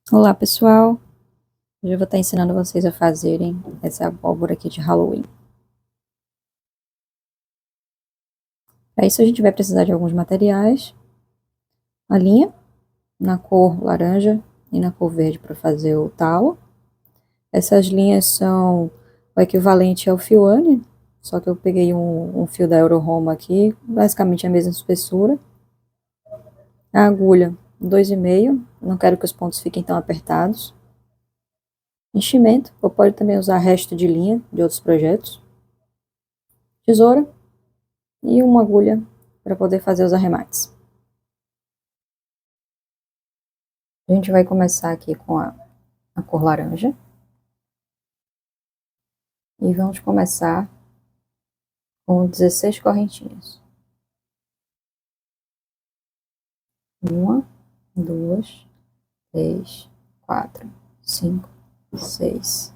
Olá pessoal, hoje eu vou estar ensinando vocês a fazerem essa abóbora aqui de Halloween. Para isso a gente vai precisar de alguns materiais, a linha na cor laranja e na cor verde para fazer o talo. Essas linhas são o equivalente ao fio Anne, só que eu peguei um fio da Euroroma aqui, basicamente a mesma espessura. A agulha 2,5, não quero que os pontos fiquem tão apertados. Enchimento, ou pode também usar resto de linha de outros projetos. Tesoura e uma agulha para poder fazer os arremates. A gente vai começar aqui com a cor laranja. E vamos começar com 16 correntinhas. 1, 2, 3, 4, 5, 6,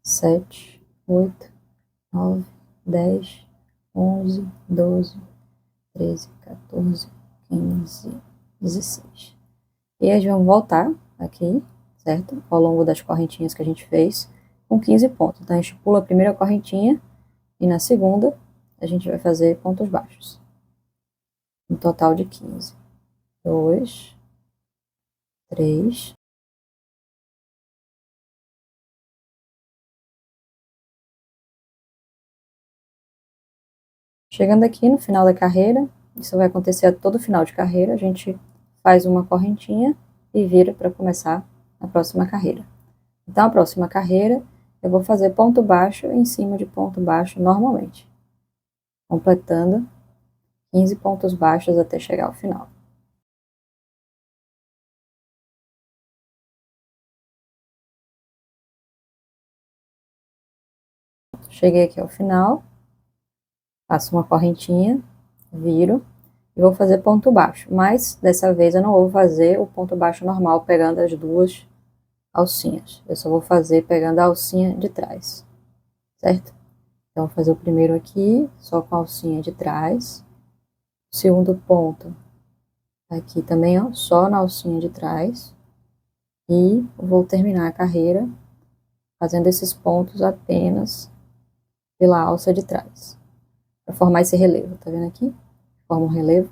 7, 8, 9, 10, 11, 12, 13, 14, 15, 16. E aí vamos voltar aqui, certo? Ao longo das correntinhas que a gente fez, com 15 pontos. Então a gente pula a primeira correntinha e na segunda a gente vai fazer pontos baixos. Um total de 15. 2, 3. Chegando aqui no final da carreira, isso vai acontecer a todo final de carreira, a gente faz uma correntinha e vira para começar a próxima carreira. Então, a próxima carreira, eu vou fazer ponto baixo em cima de ponto baixo normalmente, completando 15 pontos baixos até chegar ao final. Cheguei aqui ao final, faço uma correntinha, viro e vou fazer ponto baixo, mas dessa vez eu não vou fazer o ponto baixo normal pegando as duas alcinhas, eu só vou fazer pegando a alcinha de trás, certo? Então, vou fazer o primeiro aqui, só com a alcinha de trás, o segundo ponto aqui também, ó, só na alcinha de trás, e vou terminar a carreira fazendo esses pontos apenas pela alça de trás, para formar esse relevo, tá vendo aqui? Forma um relevo.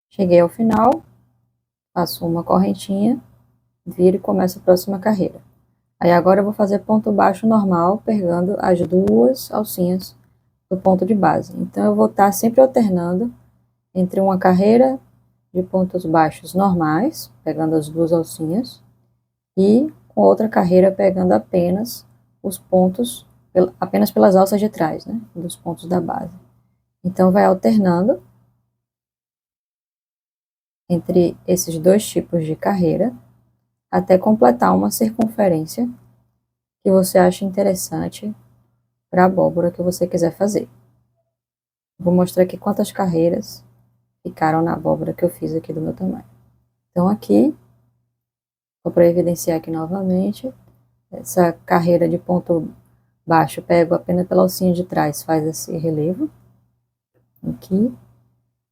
Cheguei ao final, faço uma correntinha, viro e começo a próxima carreira. Aí agora eu vou fazer ponto baixo normal, pegando as duas alcinhas do ponto de base. Então eu vou estar sempre alternando entre uma carreira de pontos baixos normais, pegando as duas alcinhas, e com outra carreira pegando apenas os pontos, apenas pelas alças de trás, né, dos pontos da base. Então vai alternando entre esses dois tipos de carreira, até completar uma circunferência que você acha interessante para a abóbora que você quiser fazer. Vou mostrar aqui quantas carreiras ficaram na abóbora que eu fiz aqui do meu tamanho. Então aqui, vou para evidenciar aqui novamente, essa carreira de ponto baixo, pego apenas pela alcinha de trás, faz esse relevo, aqui.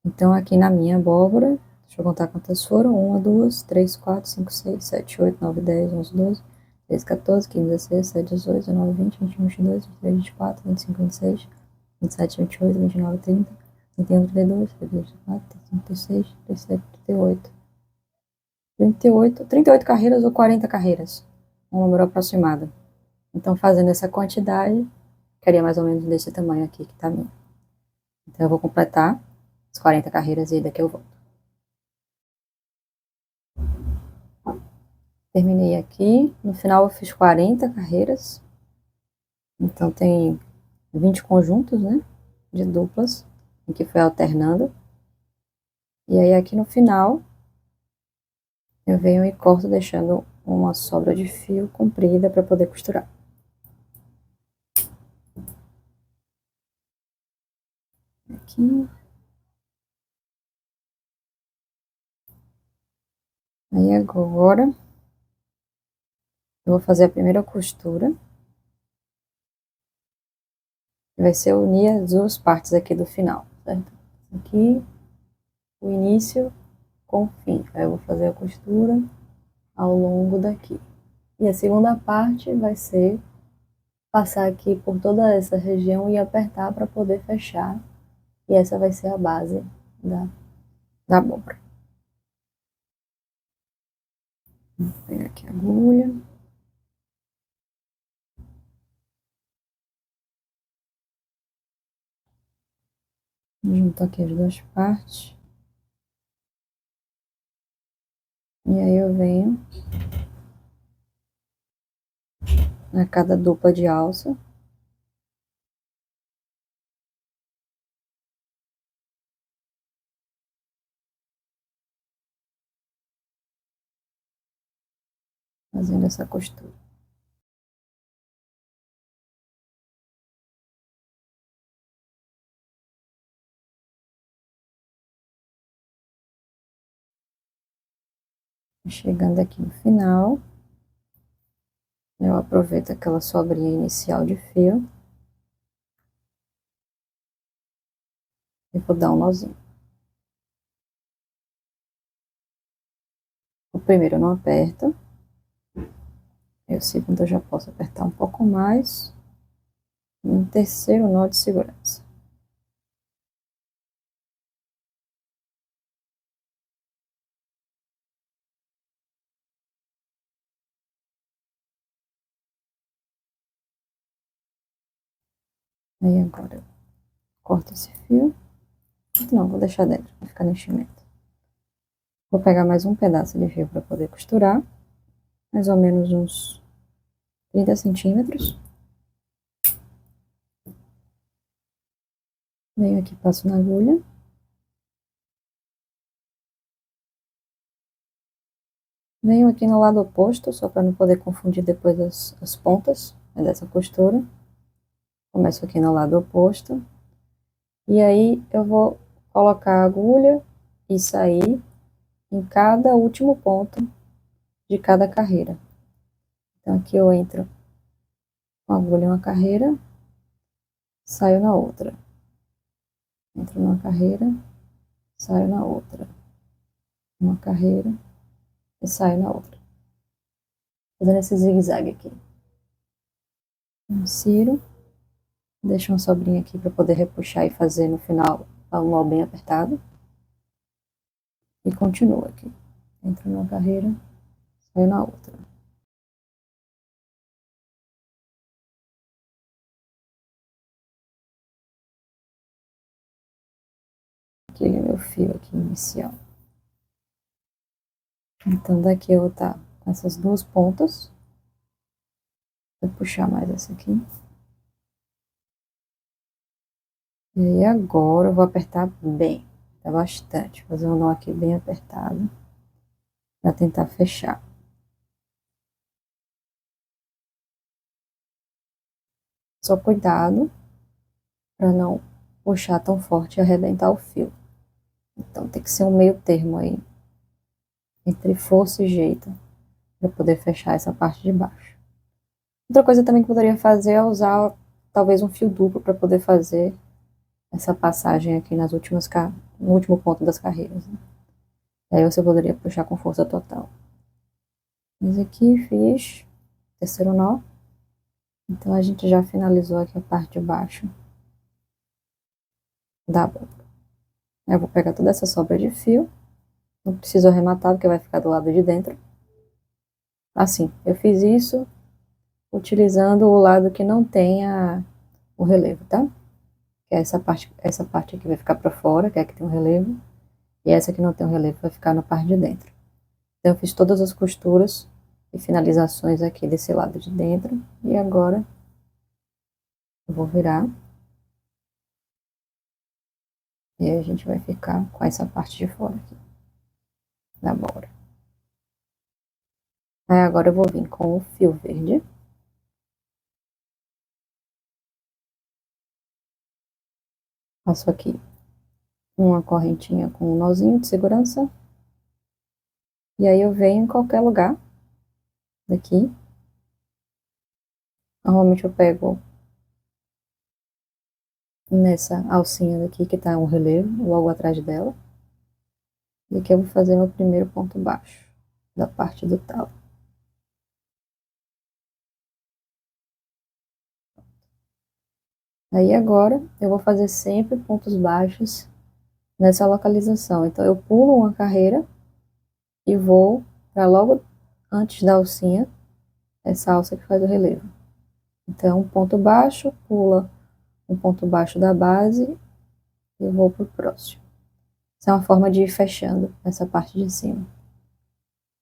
Então aqui na minha abóbora, deixa eu contar quantas foram, 1, 2, 3, 4, 5, 6, 7, 8, 9, 10, 11, 12, 13, 14, 15, 16, 17, 18, 19, 20, 21, 22, 23, 24, 25, 26, 27, 28, 29, 30, 31, 32, 33, 34, 36, 37, 38. 38 carreiras ou 40 carreiras, um número aproximado. Então, fazendo essa quantidade, ficaria mais ou menos desse tamanho aqui que tá a minha. Então, eu vou completar as 40 carreiras e daqui eu volto. Terminei aqui, no final eu fiz 40 carreiras, então tem 20 conjuntos, né, de duplas, em que foi alternando. E aí aqui no final, eu venho e corto deixando uma sobra de fio comprida para poder costurar. Aqui. Aí agora, eu vou fazer a primeira costura. Vai ser unir as duas partes aqui do final, certo? Aqui, o início com o fim. Aí eu vou fazer a costura ao longo daqui. E a segunda parte vai ser passar aqui por toda essa região e apertar para poder fechar. E essa vai ser a base da abóbora. Vou pegar aqui a agulha. Junto aqui as duas partes. E aí eu venho a cada dupla de alça. Fazendo essa costura. Chegando aqui no final, eu aproveito aquela sobrinha inicial de fio e vou dar um nozinho. O primeiro eu não aperto, e o segundo eu já posso apertar um pouco mais, e um terceiro nó de segurança. Aí agora eu corto esse fio, não, vou deixar dentro, vai ficar no enchimento. Vou pegar mais um pedaço de fio para poder costurar, mais ou menos uns 30 centímetros. Venho aqui, passo na agulha. Venho aqui no lado oposto, só para não poder confundir depois as pontas dessa costura. Começo aqui no lado oposto. E aí eu vou colocar a agulha e sair em cada último ponto de cada carreira. Então aqui eu entro com a agulha em uma carreira, saio na outra. Entro numa carreira, saio na outra. Uma carreira e saio na outra. Fazendo esse zigue-zague aqui. Insiro, deixo uma sobrinha aqui para poder repuxar e fazer no final um nó bem apertado. E continuo aqui. Entro numa carreira, saio na outra. Aqui é meu fio aqui inicial. Então daqui eu vou estar com essas duas pontas. Vou puxar mais essa aqui. E aí agora eu vou apertar bem, tá bastante. Fazer um nó aqui bem apertado. Pra tentar fechar. Só cuidado para não puxar tão forte e arrebentar o fio. Então tem que ser um meio termo aí, entre força e jeito, para poder fechar essa parte de baixo. Outra coisa também que poderia fazer é usar talvez um fio duplo para poder fazer essa passagem aqui nas últimas no último ponto das carreiras. Né? Aí você poderia puxar com força total. Mas aqui fiz terceiro nó. Então a gente já finalizou aqui a parte de baixo da abóbora. Eu vou pegar toda essa sobra de fio. Não preciso arrematar, porque vai ficar do lado de dentro. Assim, eu fiz isso utilizando o lado que não tenha o relevo, tá? Que é essa parte aqui vai ficar para fora, que é que tem um relevo. E essa que não tem o relevo vai ficar na parte de dentro. Então, eu fiz todas as costuras e finalizações aqui desse lado de dentro. E agora, eu vou virar. E aí a gente vai ficar com essa parte de fora aqui, da abóbora. Aí agora eu vou vir com o fio verde. Passo aqui uma correntinha com um nozinho de segurança. E aí eu venho em qualquer lugar daqui. Normalmente eu pego nessa alcinha daqui que tá um relevo logo atrás dela. E aqui eu vou fazer meu primeiro ponto baixo da parte do talo. Aí agora eu vou fazer sempre pontos baixos nessa localização. Então eu pulo uma carreira e vou para logo antes da alcinha, essa alça que faz o relevo. Então um ponto baixo, pula um ponto baixo da base e vou pro próximo. Essa é uma forma de ir fechando essa parte de cima.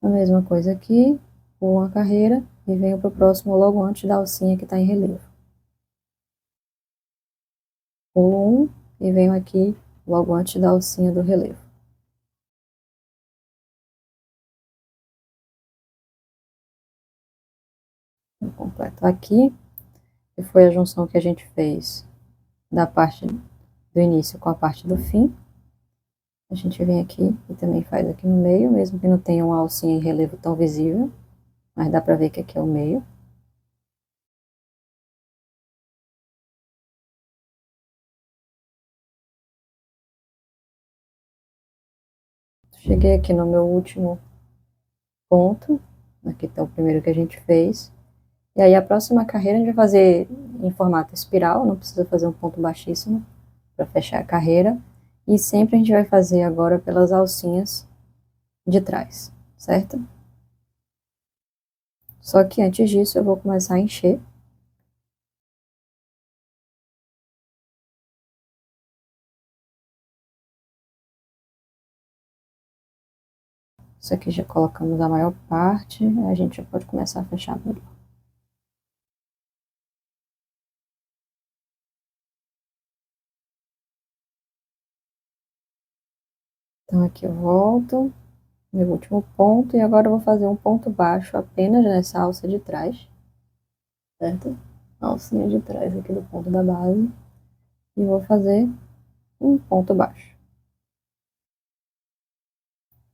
A mesma coisa aqui, pulo uma carreira e venho pro próximo logo antes da alcinha que está em relevo. Pulo um e venho aqui logo antes da alcinha do relevo. Completo aqui, que foi a junção que a gente fez da parte do início com a parte do fim. A gente vem aqui e também faz aqui no meio, mesmo que não tenha uma alcinha em relevo tão visível, mas dá pra ver que aqui é o meio. Cheguei aqui no meu último ponto, aqui tá o primeiro que a gente fez. E aí a próxima carreira a gente vai fazer em formato espiral, não precisa fazer um ponto baixíssimo para fechar a carreira. E sempre a gente vai fazer agora pelas alcinhas de trás, certo? Só que antes disso eu vou começar a encher. Isso aqui já colocamos a maior parte, a gente já pode começar a fechar melhor. Então aqui eu volto, meu último ponto, e agora eu vou fazer um ponto baixo apenas nessa alça de trás, certo? A alcinha de trás aqui do ponto da base, e vou fazer um ponto baixo.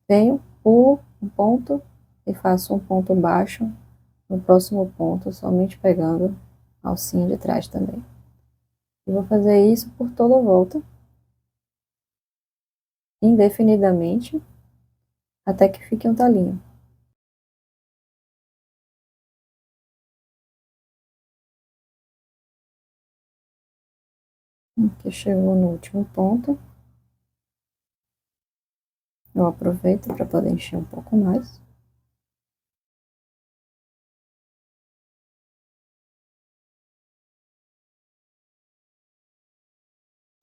Venho, pulo um ponto e faço um ponto baixo no próximo ponto, somente pegando a alcinha de trás também. E vou fazer isso por toda a volta, indefinidamente, até que fique um talinho. Aqui chegou no último ponto. Eu aproveito para poder encher um pouco mais.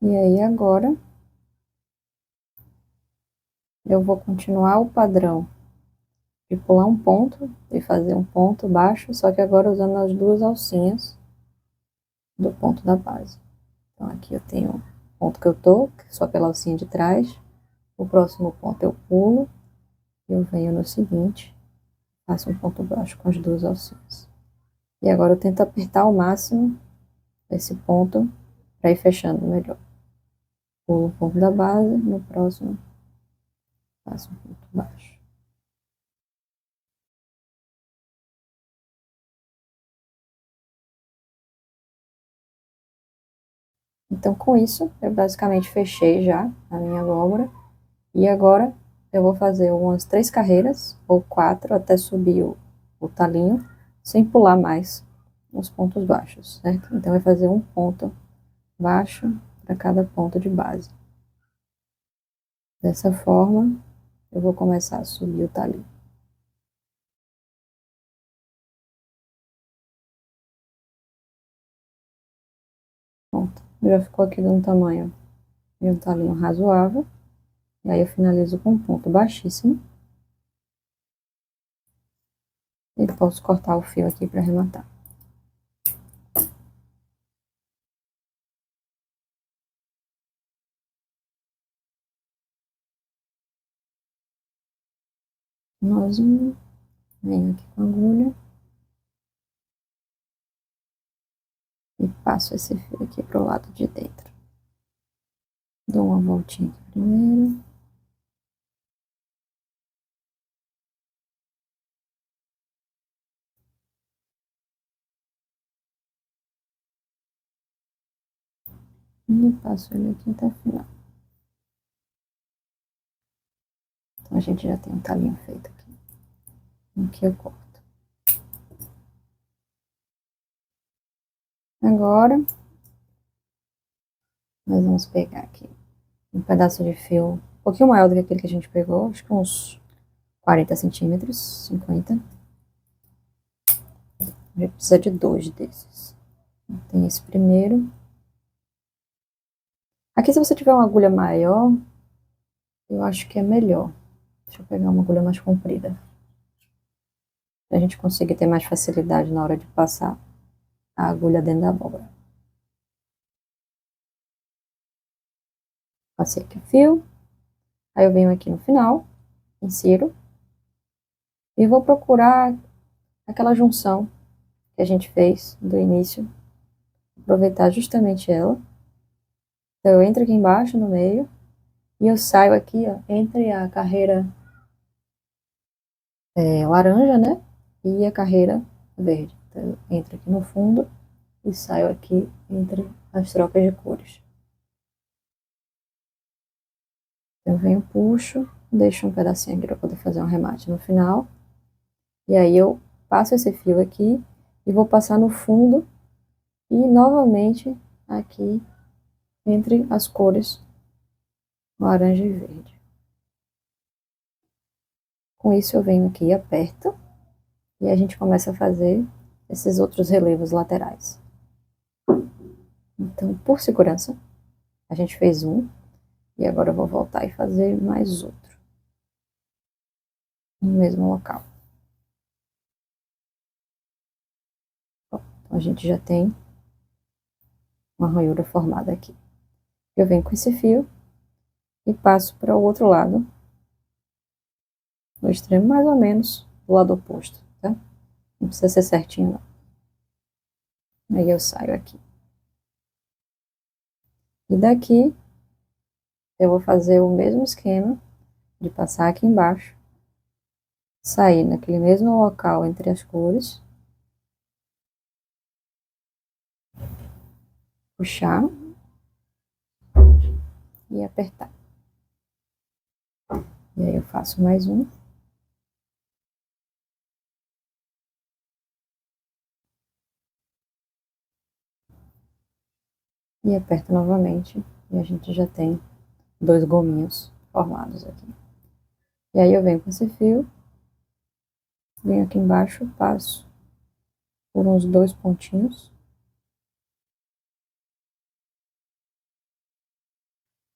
E aí agora eu vou continuar o padrão de pular um ponto e fazer um ponto baixo, só que agora usando as duas alcinhas do ponto da base. Então aqui eu tenho o ponto que eu tô, só pela alcinha de trás. O próximo ponto eu pulo, eu venho no seguinte, faço um ponto baixo com as duas alcinhas. E agora eu tento apertar ao máximo esse ponto para ir fechando melhor. Pulo o ponto da base, no próximo faço um ponto baixo. Então, com isso, eu basicamente fechei já a minha abóbora. E agora eu vou fazer umas 3 carreiras, ou 4, até subir o talinho, sem pular mais os pontos baixos, certo? Então, vai fazer um ponto baixo para cada ponto de base. Dessa forma, eu vou começar a subir o talinho. Pronto, já ficou aqui de um tamanho de um talinho razoável. E aí eu finalizo com um ponto baixíssimo. E posso cortar o fio aqui para arrematar. Nozinho, venho aqui com a agulha e passo esse fio aqui pro lado de dentro. Dou uma voltinha aqui primeiro. E passo ele aqui até o final. Então a gente já tem um talinho feito aqui. Aqui eu corto. Agora, nós vamos pegar aqui um pedaço de fio um pouquinho maior do que aquele que a gente pegou, acho que uns 40 centímetros, 50. A gente precisa de 2 desses. Tem esse primeiro. Aqui, se você tiver uma agulha maior, eu acho que é melhor. Deixa eu pegar uma agulha mais comprida. Pra gente conseguir ter mais facilidade na hora de passar a agulha dentro da abóbora. Passei aqui o fio. Aí eu venho aqui no final, insiro. E vou procurar aquela junção que a gente fez do início. Aproveitar justamente ela. Então eu entro aqui embaixo, no meio. E eu saio aqui, ó, entre a carreira laranja, né? E a carreira verde. Então eu entro aqui no fundo e saio aqui entre as trocas de cores. Eu venho, puxo, deixo um pedacinho aqui para poder fazer um remate no final. E aí eu passo esse fio aqui e vou passar no fundo e novamente aqui entre as cores laranja e verde. Com isso eu venho aqui e aperto e a gente começa a fazer esses outros relevos laterais. Então, por segurança, a gente fez um e agora eu vou voltar e fazer mais outro no mesmo local. Bom, então a gente já tem uma ranhura formada aqui. Eu venho com esse fio e passo para o outro lado, no extremo mais ou menos do lado oposto, tá? Não precisa ser certinho, não. Aí eu saio aqui. E daqui eu vou fazer o mesmo esquema de passar aqui embaixo, sair naquele mesmo local entre as cores, puxar e apertar. E aí eu faço mais um. E aperto novamente e a gente já tem 2 gominhos formados aqui. E aí eu venho com esse fio, venho aqui embaixo, passo por uns 2 pontinhos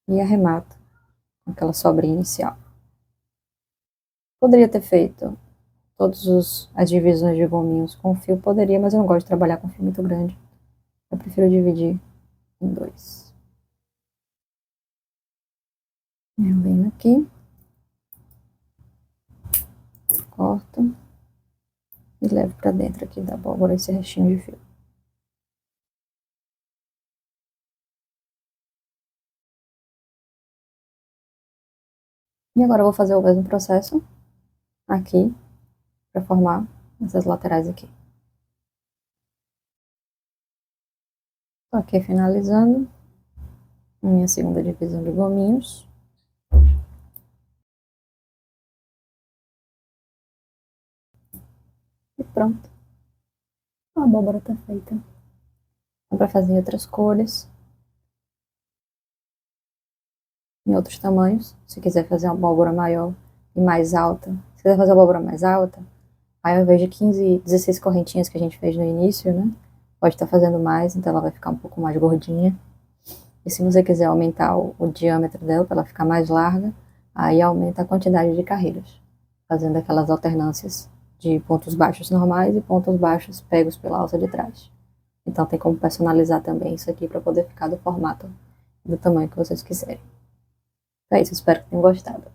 e arremato aquela sobrinha inicial. Poderia ter feito todas as divisões de gominhos com fio, poderia, mas eu não gosto de trabalhar com fio muito grande. Eu prefiro dividir em 2. Eu venho aqui, corto e levo para dentro aqui da abóbora esse restinho de fio. E agora eu vou fazer o mesmo processo aqui para formar essas laterais aqui. Tô aqui finalizando a minha segunda divisão de gominhos. E pronto. A abóbora tá feita. Dá para fazer em outras cores, em outros tamanhos. Se quiser fazer uma abóbora maior e mais alta. Se quiser fazer uma abóbora mais alta, aí ao invés de 15, 16 correntinhas que a gente fez no início, né? Pode estar fazendo mais, então ela vai ficar um pouco mais gordinha. E se você quiser aumentar o diâmetro dela para ela ficar mais larga, aí aumenta a quantidade de carreiras, fazendo aquelas alternâncias de pontos baixos normais e pontos baixos pegos pela alça de trás. Então tem como personalizar também isso aqui para poder ficar do formato, do tamanho que vocês quiserem. Então é isso, espero que tenham gostado.